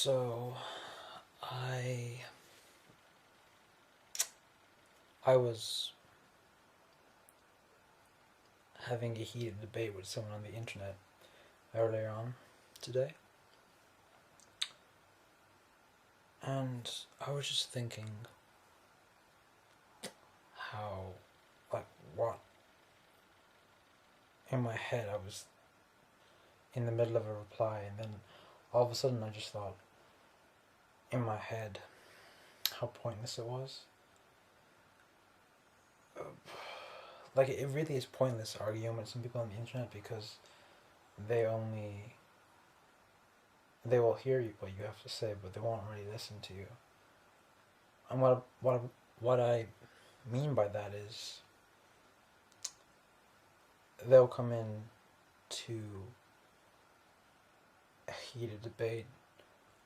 So I was having a heated debate with someone on the internet earlier on today, and I was just thinking how, like, what in my head I was in the middle of a reply, and then all of a sudden I just thought in my head how pointless it was. Like, it really is pointless arguing with some people on the internet because they only they will hear what you have to say, but they won't really listen to you. And what I mean by that is they'll come in to a heated debate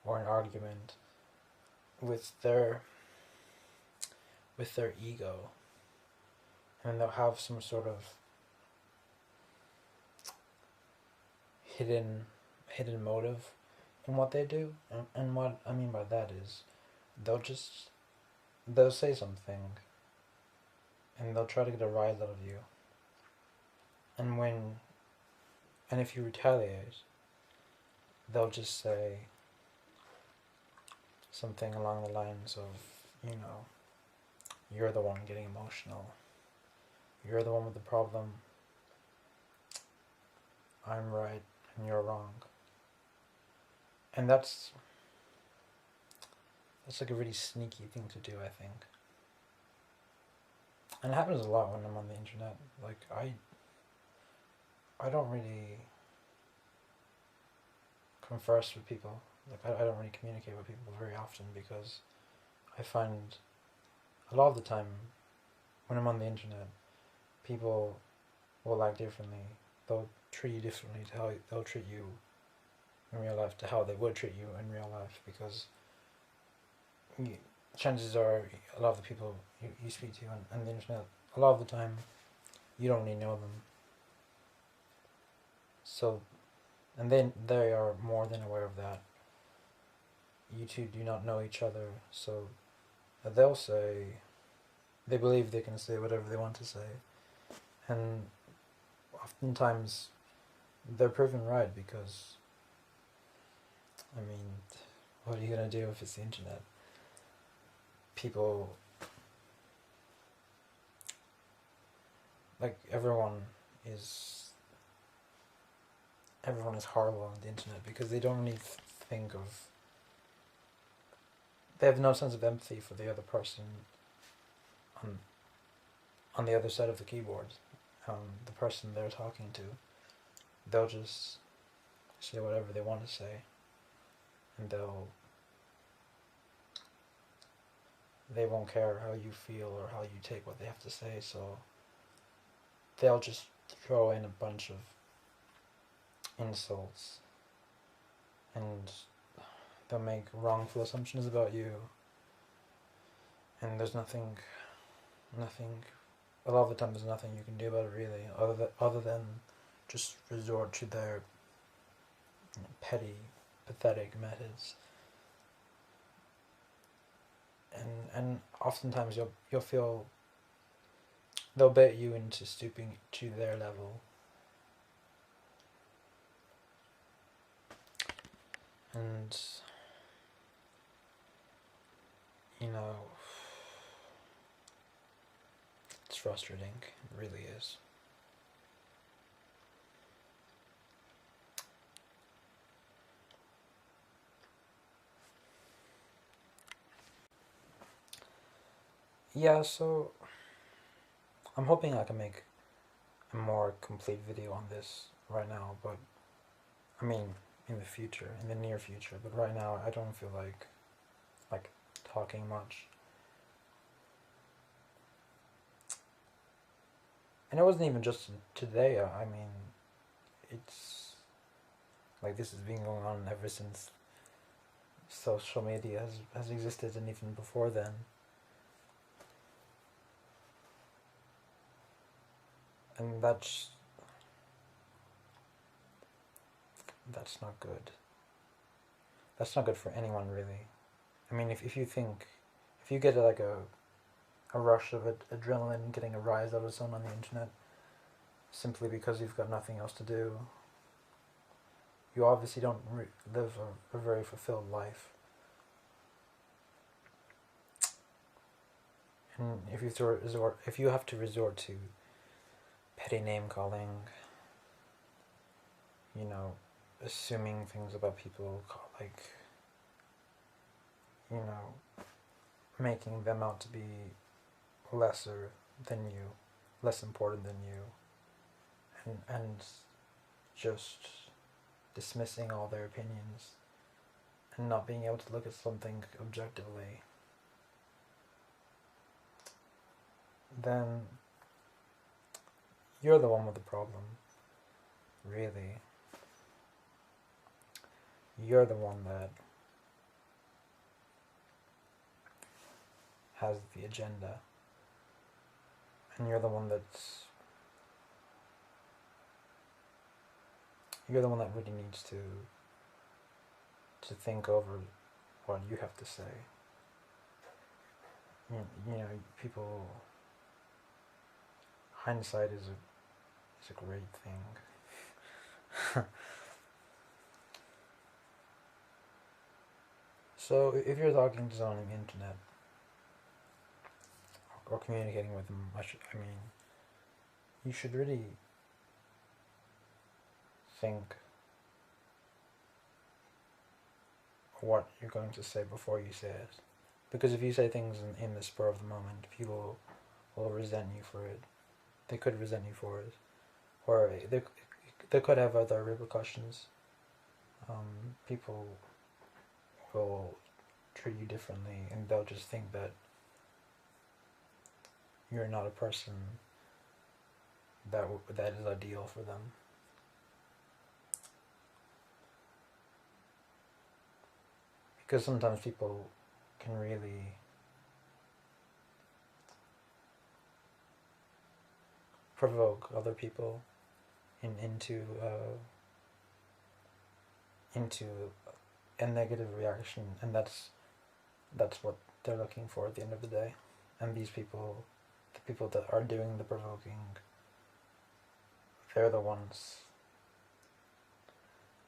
or an argument with their ego, and they'll have some sort of hidden motive in what they do. And what I mean by that is they'll say something and they'll try to get a rise out of you. And if you retaliate, they'll just say something along the lines of, you're the one getting emotional. You're the one with the problem. I'm right and you're wrong. And that's like a really sneaky thing to do, I think. And it happens a lot when I'm on the internet. Like, I don't really converse with people. Like, I don't really communicate with people very often because I find a lot of the time when I'm on the internet, people will act differently. They'll treat you differently to how they'll treat you in real life, to how they would treat you in real life, because chances are a lot of the people you speak to on the internet, a lot of the time you don't really know them. So, and then they are more than aware of that. You two do not know each other, so they believe they can say whatever they want to say, and oftentimes they're proven right because, I mean, what are you gonna do if it's the internet? People, like, everyone is horrible on the internet because they don't really think of, they have no sense of empathy for the other person on the other side of the keyboard, the person they're talking to. They'll just say whatever they want to say, and they won't care how you feel or how you take what they have to say, so they'll just throw in a bunch of insults, and they'll make wrongful assumptions about you, and there's nothing, a lot of the time there's nothing you can do about it really, other than just resort to their petty, pathetic methods. And oftentimes you'll feel they'll bait you into stooping to their level. And it's frustrating. It really is. Yeah, so I'm hoping I can make a more complete video on this right now, but I mean in the future, in the near future, but right now I don't feel like talking much. And it wasn't even just today. I mean, it's like this has been going on ever since social media has existed, and even before then. And that's not good. that's not good for anyone, really. I mean, if you think, if you get like a rush of adrenaline, getting a rise out of someone on the internet, simply because you've got nothing else to do, you obviously don't live a very fulfilled life. And if you have to resort to petty name calling, you know, assuming things about people, like, you know, making them out to be lesser than you, less important than you, and just dismissing all their opinions and not being able to look at something objectively, then you're the one with the problem, really. You're the one that has the agenda, and you're the one that really needs to think over what you have to say. You know, people, hindsight is a great thing. So if you're talking to someone on the internet or communicating with them, I mean, you should really think what you're going to say before you say it. Because if you say things in the spur of the moment, people will resent you for it. They could resent you for it. Or they could have other repercussions. People will treat you differently, and they'll just think that you're not a person that is ideal for them. Because sometimes people can really provoke other people into a negative reaction, and that's what they're looking for at the end of the day. And these people, the people that are doing the provoking, they're the ones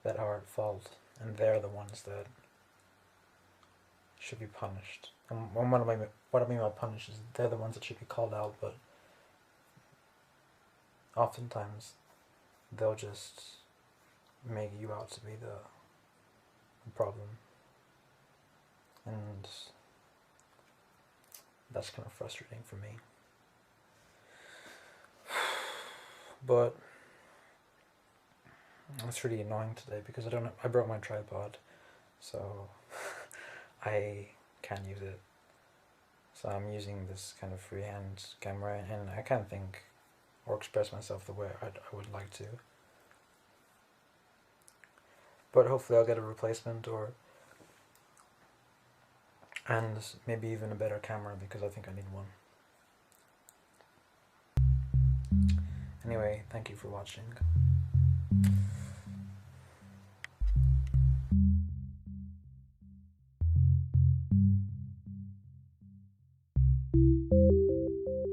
that are at fault, and they're the ones that should be punished. And what I mean by punished is they're the ones that should be called out, but oftentimes they'll just make you out to be the problem. And that's kind of frustrating for me. But it's really annoying today because I broke my tripod, so I can't use it. So I'm using this kind of freehand camera, and I can't think or express myself the way I would like to. But hopefully I'll get a replacement, and maybe even a better camera, because I think I need one. Anyway, thank you for watching.